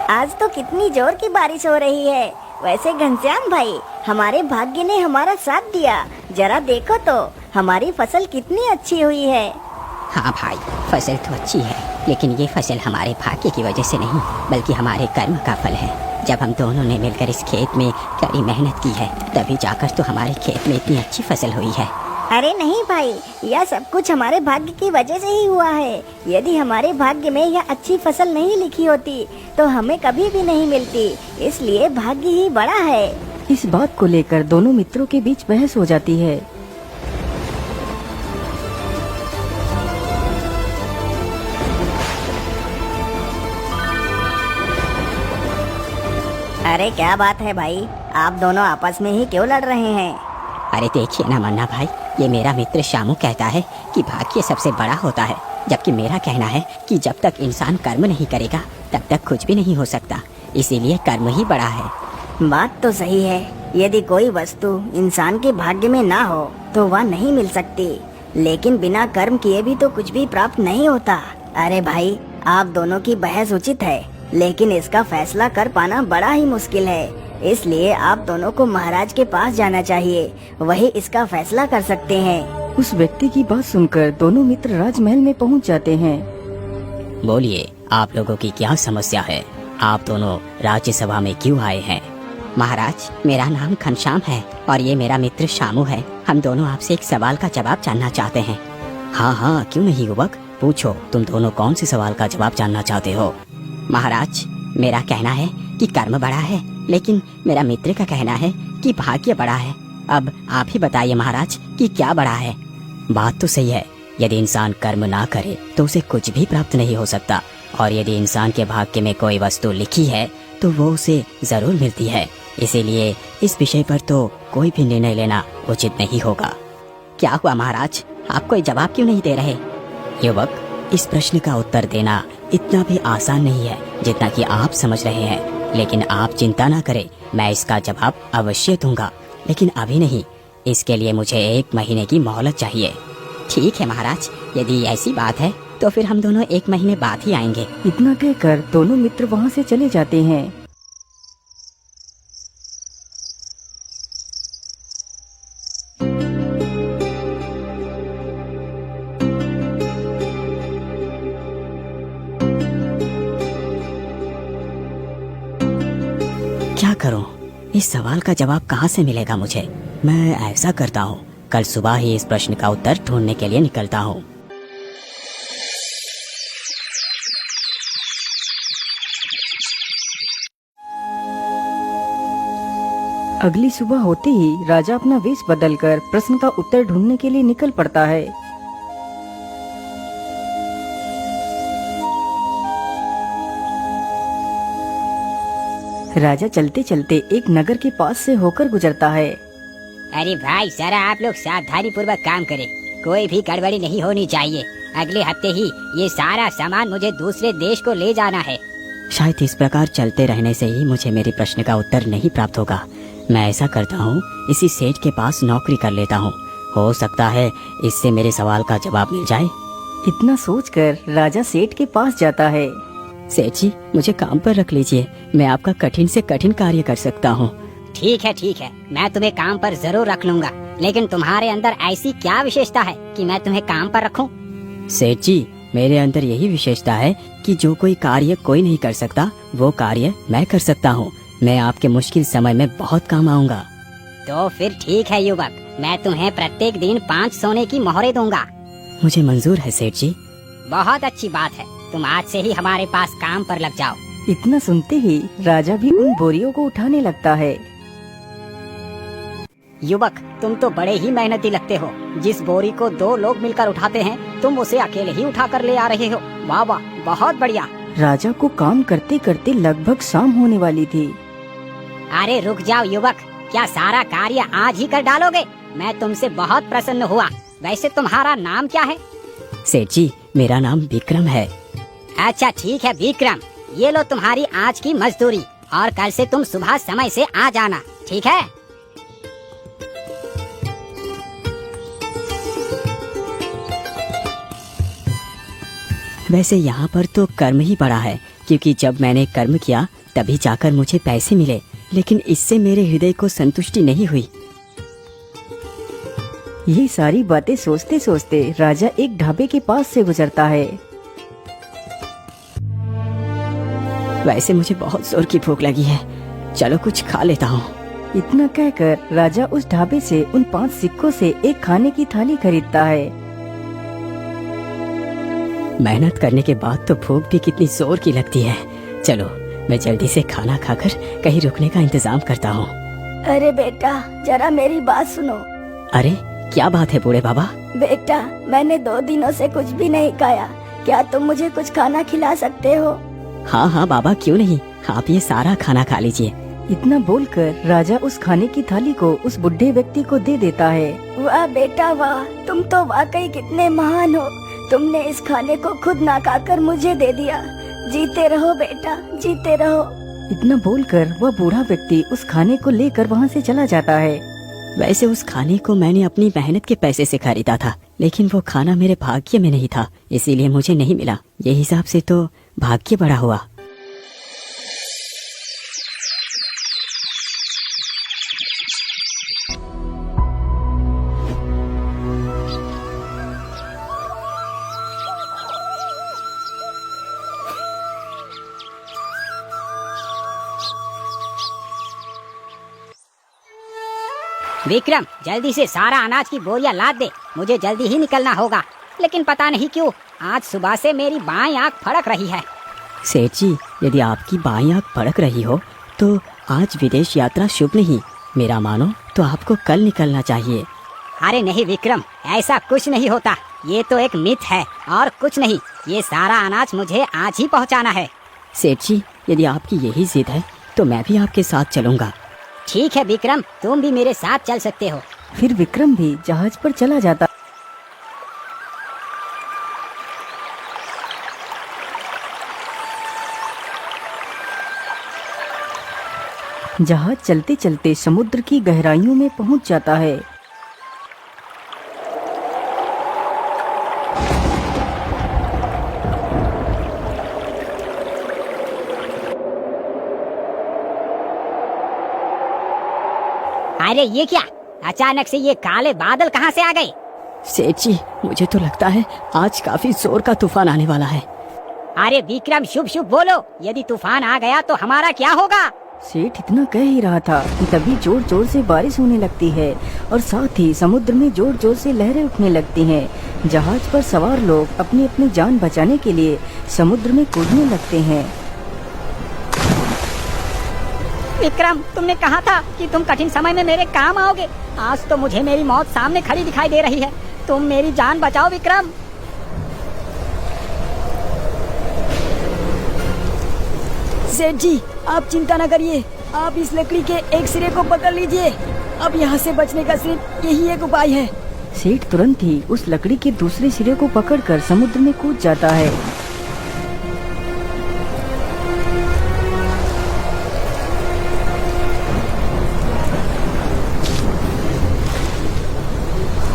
आज तो कितनी जोर की बारिश हो रही है। वैसे घनश्याम भाई, हमारे भाग्य ने हमारा साथ दिया। जरा देखो तो हमारी फसल कितनी अच्छी हुई है। हाँ भाई, फसल तो अच्छी है, लेकिन ये फसल हमारे भाग्य की वजह से नहीं बल्कि हमारे कर्म का फल है। जब हम दोनों ने मिलकर इस खेत में कड़ी मेहनत की है, तभी जाकर तो हमारे खेत में इतनी अच्छी फसल हुई है। अरे नहीं भाई, यह सब कुछ हमारे भाग्य की वजह से ही हुआ है। यदि हमारे भाग्य में यह अच्छी फसल नहीं लिखी होती तो हमें कभी भी नहीं मिलती। इसलिए भाग्य ही बड़ा है। इस बात को लेकर दोनों मित्रों के बीच बहस हो जाती है। अरे क्या बात है भाई, आप दोनों आपस में ही क्यों लड़ रहे हैं? अरे देखिए ना मन्ना भाई, ये मेरा मित्र शामू कहता है कि भाग्य सबसे बड़ा होता है, जबकि मेरा कहना है कि जब तक इंसान कर्म नहीं करेगा तब तक कुछ भी नहीं हो सकता। इसीलिए कर्म ही बड़ा है। बात तो सही है। यदि कोई वस्तु इंसान के भाग्य में ना हो तो वह नहीं मिल सकती, लेकिन बिना कर्म किए भी तो कुछ भी प्राप्त नहीं होता। अरे भाई, आप दोनों की बहस उचित है, लेकिन इसका फैसला कर पाना बड़ा ही मुश्किल है। इसलिए आप दोनों को महाराज के पास जाना चाहिए, वही इसका फैसला कर सकते हैं। उस व्यक्ति की बात सुनकर दोनों मित्र राजमहल में पहुंच जाते हैं। बोलिए, आप लोगों की क्या समस्या है? आप दोनों राज्यसभा में क्यों आए हैं? महाराज, मेरा नाम घनश्याम है और ये मेरा मित्र शामू है। हम दोनों आपसे एक सवाल का जवाब जानना चाहते हैं। हाँ हाँ, क्यों नहीं युवक, पूछो, तुम दोनों कौन से सवाल का जवाब जानना चाहते हो? महाराज, मेरा कहना है कि कर्म बड़ा है, लेकिन मेरा मित्र का कहना है कि भाग्य बड़ा है। अब आप ही बताइए महाराज कि क्या बड़ा है? बात तो सही है, यदि इंसान कर्म ना करे तो उसे कुछ भी प्राप्त नहीं हो सकता, और यदि इंसान के भाग्य में कोई वस्तु लिखी है तो वो उसे जरूर मिलती है। इसीलिए इस विषय पर तो कोई भी निर्णय लेना उचित नहीं होगा। क्या हुआ महाराज, आप कोई जवाब क्यों नहीं दे रहे? युवक, इस प्रश्न का उत्तर देना इतना भी आसान नहीं है जितना कि आप समझ रहे हैं, लेकिन आप चिंता ना करें, मैं इसका जवाब अवश्य दूंगा, लेकिन अभी नहीं। इसके लिए मुझे 1 महीने की मोहलत चाहिए। ठीक है महाराज, यदि ऐसी बात है तो फिर हम दोनों 1 महीने बाद ही आएंगे। इतना कहकर दोनों मित्र वहां से चले जाते हैं। क्या करूं? इस सवाल का जवाब कहां से मिलेगा मुझे? मैं ऐसा करता हूं, कल सुबह ही इस प्रश्न का उत्तर ढूंढने के लिए निकलता हूं। अगली सुबह होते ही राजा अपना वेश बदलकर प्रश्न का उत्तर ढूंढने के लिए निकल पड़ता है। राजा चलते चलते एक नगर के पास से होकर गुजरता है। अरे भाई, जरा आप लोग सावधानी पूर्वक काम करें, कोई भी गड़बड़ी नहीं होनी चाहिए। अगले हफ्ते ही ये सारा सामान मुझे दूसरे देश को ले जाना है। शायद इस प्रकार चलते रहने से ही मुझे मेरे प्रश्न का उत्तर नहीं प्राप्त होगा। मैं ऐसा करता हूँ, इसी सेठ के पास नौकरी कर लेता हूँ, हो सकता है इससे मेरे सवाल का जवाब मिल जाए। इतना सोचकर राजा सेठ के पास जाता है। सेठ जी, मुझे काम पर रख लीजिए, मैं आपका कठिन से कठिन कार्य कर सकता हूँ। ठीक है, मैं तुम्हें काम पर जरूर रख लूंगा, लेकिन तुम्हारे अंदर ऐसी क्या विशेषता है कि मैं तुम्हें काम पर रखूं? सेठ जी, मेरे अंदर यही विशेषता है कि जो कोई कार्य कोई नहीं कर सकता वो कार्य मैं कर सकता हूँ। मैं आपके मुश्किल समय में बहुत काम आऊंगा। तो फिर ठीक है युवक, मैं तुम्हें प्रत्येक दिन 5 सोने की मोहरें दूंगा। मुझे मंजूर है सेठ जी। बहुत अच्छी बात है, तुम आज से ही हमारे पास काम पर लग जाओ। इतना सुनते ही राजा भी उन बोरियों को उठाने लगता है। युवक, तुम तो बड़े ही मेहनती लगते हो। जिस बोरी को 2 लोग मिलकर उठाते हैं, तुम उसे अकेले ही उठाकर ले आ रहे हो। वाह वाह, बहुत बढ़िया। राजा को काम करते करते लगभग शाम होने वाली थी। अरे रुक जाओ युवक, क्या सारा कार्य आज ही कर डालोगे? मैं तुमसे बहुत प्रसन्न हुआ। वैसे तुम्हारा नाम क्या है? सेठ जी, मेरा नाम विक्रम है। अच्छा ठीक है विक्रम, ये लो तुम्हारी आज की मजदूरी, और कल से तुम सुबह समय से आ जाना, ठीक है? वैसे यहाँ पर तो कर्म ही बड़ा है, क्योंकि जब मैंने कर्म किया तभी जाकर मुझे पैसे मिले, लेकिन इससे मेरे हृदय को संतुष्टि नहीं हुई। ये सारी बातें सोचते सोचते राजा एक ढाबे के पास से गुजरता है। वैसे मुझे बहुत जोर की भूख लगी है, चलो कुछ खा लेता हूँ। इतना कहकर राजा उस ढाबे से उन 5 सिक्कों से एक खाने की थाली खरीदता है। मेहनत करने के बाद तो भूख भी कितनी जोर की लगती है। चलो मैं जल्दी से खाना खाकर कहीं रुकने का इंतजाम करता हूँ। अरे बेटा, जरा मेरी बात सुनो। अरे क्या बात है बूढ़े बाबा? बेटा, मैंने 2 दिनों से कुछ भी नहीं खाया, क्या तुम मुझे कुछ खाना खिला सकते हो? हाँ हाँ बाबा, क्यों नहीं, आप ये सारा खाना खा लीजिए। इतना बोलकर राजा उस खाने की थाली को उस बुढ़े व्यक्ति को दे देता है। वाह बेटा वाह, तुम तो वाकई कितने महान हो। तुमने इस खाने को खुद ना खाकर मुझे दे दिया। जीते रहो बेटा, जीते रहो। इतना बोलकर वह बूढ़ा व्यक्ति उस खाने को लेकर वहाँ से चला जाता है। वैसे उस खाने को मैंने अपनी मेहनत के पैसे से खरीदा था, लेकिन वो खाना मेरे भाग्य में नहीं था, इसीलिए मुझे नहीं मिला। ये हिसाब से तो भाग्य बड़ा हुआ। विक्रम, जल्दी से सारा अनाज की बोरियां लाद दे, मुझे जल्दी ही निकलना होगा। लेकिन पता नहीं क्यों आज सुबह से मेरी बाएं आंख फड़क रही है। सेठ जी, यदि आपकी बाईं आंख फड़क रही हो तो आज विदेश यात्रा शुभ नहीं। मेरा मानो तो आपको कल निकलना चाहिए। अरे नहीं विक्रम, ऐसा कुछ नहीं होता, ये तो एक मिथ है और कुछ नहीं। ये सारा अनाज मुझे आज ही पहुंचाना है। सेठ जी, यदि आपकी यही जिद है तो मैं भी आपके साथ चलूंगा। ठीक है विक्रम, तुम भी मेरे साथ चल सकते हो। फिर विक्रम भी जहाज पर चला जाता। जहाज चलते चलते समुद्र की गहराइयों में पहुंच जाता है। अरे ये क्या, अचानक से ये काले बादल कहाँ से आ गए? सेठ जी, मुझे तो लगता है आज काफी जोर का तूफान आने वाला है। अरे विक्रम, शुभ शुभ बोलो, यदि तूफान आ गया तो हमारा क्या होगा? सेठ इतना कह ही रहा था कि तभी जोर जोर से बारिश होने लगती है और साथ ही समुद्र में जोर जोर से लहरें उठने लगती हैं। जहाज पर सवार लोग अपनी अपनी जान बचाने के लिए समुद्र में कूदने लगते हैं। विक्रम, तुमने कहा था कि तुम कठिन समय में मेरे काम आओगे। आज तो मुझे मेरी मौत सामने खड़ी दिखाई दे रही है। तुम मेरी जान बचाओ विक्रम। सेठ जी, आप चिंता न करिए, आप इस लकड़ी के एक सिरे को पकड़ लीजिए। अब यहाँ से बचने का सिर्फ यही एक उपाय है। सेठ तुरंत ही उस लकड़ी के दूसरे सिरे को पकड़कर समुद्र में कूद जाता है।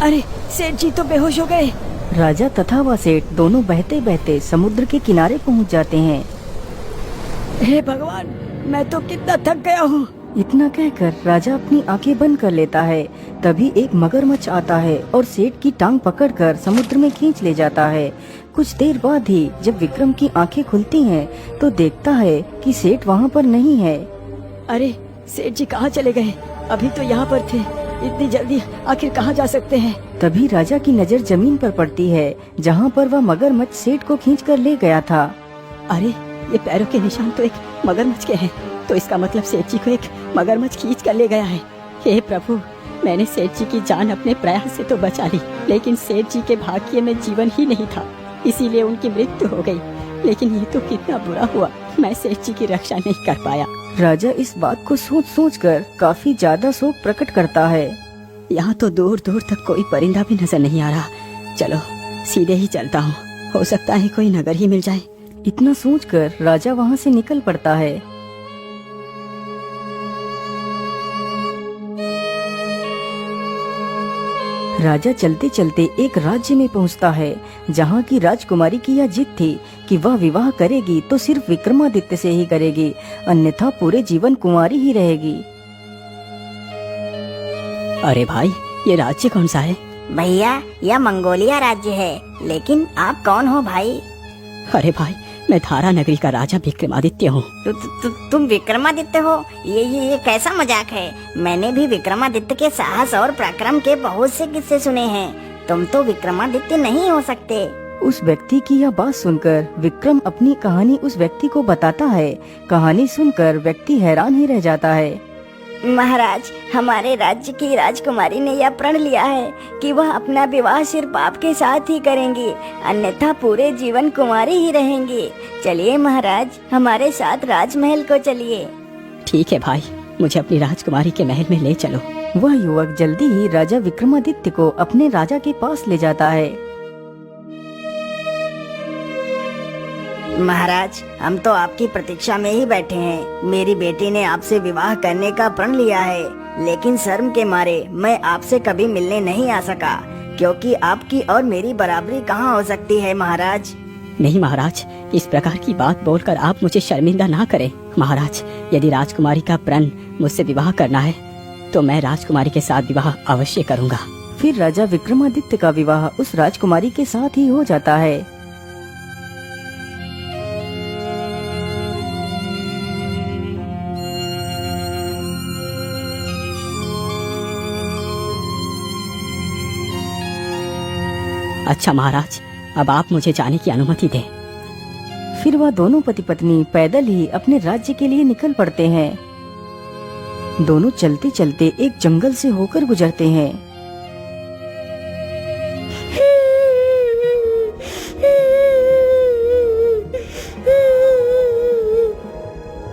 अरे सेठ जी तो बेहोश हो गए। राजा तथा वह सेठ दोनों बहते बहते समुद्र के किनारे पहुंच जाते हैं। हे भगवान, मैं तो कितना थक गया हूँ। इतना कहकर राजा अपनी आंखें बंद कर लेता है। तभी एक मगरमच्छ आता है और सेठ की टांग पकड़कर समुद्र में खींच ले जाता है। कुछ देर बाद ही जब विक्रम की आंखें खुलती हैं तो देखता है कि सेठ वहाँ पर नहीं है। अरे सेठ जी कहाँ चले गए? अभी तो यहाँ पर थे, इतनी जल्दी आखिर कहाँ जा सकते हैं? तभी राजा की नजर जमीन पर पड़ती है जहाँ पर वह मगरमच्छ सेठ को खींच कर ले गया था। अरे ये पैरों के निशान तो एक मगरमच्छ के हैं, तो इसका मतलब सेठ जी को एक मगरमच्छ खींच कर ले गया है। हे प्रभु, मैंने सेठ जी की जान अपने प्रयास से तो बचा ली, लेकिन सेठ जी के भाग्य में जीवन ही नहीं था, इसीलिए उनकी मृत्यु हो गई। लेकिन ये तो कितना बुरा हुआ, मैं सेठ जी की रक्षा नहीं कर पाया। राजा इस बात को सोच सोच कर काफी ज्यादा शोक प्रकट करता है। यहाँ तो दूर दूर तक कोई परिंदा भी नजर नहीं आ रहा। चलो सीधे ही चलता हूँ, हो सकता है कोई नगर ही मिल जाए। इतना सोचकर राजा वहाँ से निकल पड़ता है। राजा चलते चलते एक राज्य में पहुंचता है जहां की राजकुमारी की यह जिद थी कि वह विवाह करेगी तो सिर्फ विक्रमादित्य से ही करेगी, अन्यथा पूरे जीवन कुंवारी ही रहेगी। अरे भाई, ये राज्य कौन सा है? भैया यह मंगोलिया राज्य है, लेकिन आप कौन हो भाई? अरे भाई, मैं धारा नगरी का राजा विक्रमादित्य हूँ। तुम विक्रमादित्य हो? ये कैसा मजाक है? मैंने भी विक्रमादित्य के साहस और पराक्रम के बहुत से किस्से सुने हैं। तुम तो विक्रमादित्य नहीं हो सकते। उस व्यक्ति की यह बात सुनकर विक्रम अपनी कहानी उस व्यक्ति को बताता है। कहानी सुनकर व्यक्ति हैरान ही रह जाता है। महाराज, हमारे राज्य की राजकुमारी ने यह प्रण लिया है कि वह अपना विवाह सिर्फ आपके साथ ही करेंगी, अन्यथा पूरे जीवन कुंवारी ही रहेंगी। चलिए महाराज, हमारे साथ राजमहल को चलिए। ठीक है भाई, मुझे अपनी राजकुमारी के महल में ले चलो। वह युवक जल्दी ही राजा विक्रमादित्य को अपने राजा के पास ले जाता है। महाराज, हम तो आपकी प्रतीक्षा में ही बैठे हैं। मेरी बेटी ने आपसे विवाह करने का प्रण लिया है, लेकिन शर्म के मारे मैं आपसे कभी मिलने नहीं आ सका, क्योंकि आपकी और मेरी बराबरी कहाँ हो सकती है महाराज। नहीं महाराज, इस प्रकार की बात बोलकर आप मुझे शर्मिंदा ना करें। महाराज, यदि राजकुमारी का प्रण मुझसे विवाह करना है तो मैं राजकुमारी के साथ विवाह अवश्य करूँगा। फिर राजा विक्रमादित्य का विवाह उस राजकुमारी के साथ ही हो जाता है। अच्छा महाराज, अब आप मुझे जाने की अनुमति दें। फिर वह दोनों पति पत्नी पैदल ही अपने राज्य के लिए निकल पड़ते हैं। दोनों चलते चलते एक जंगल से होकर गुजरते हैं।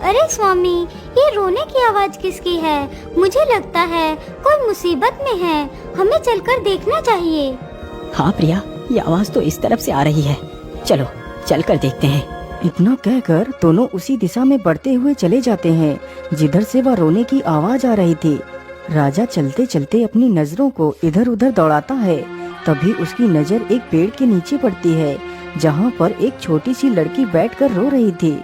अरे स्वामी, ये रोने की आवाज किसकी है? मुझे लगता है कोई मुसीबत में है, हमें चलकर देखना चाहिए। हाँ प्रिया, ये आवाज तो इस तरफ से आ रही है। चलो चलकर देखते हैं। इतना कहकर दोनों उसी दिशा में बढ़ते हुए चले जाते हैं जिधर से वह रोने की आवाज आ रही थी। राजा चलते चलते अपनी नजरों को इधर उधर दौड़ाता है। तभी उसकी नजर एक पेड़ के नीचे पड़ती है, जहाँ पर एक छोटी सी लड़की बैठकर रो रही थी।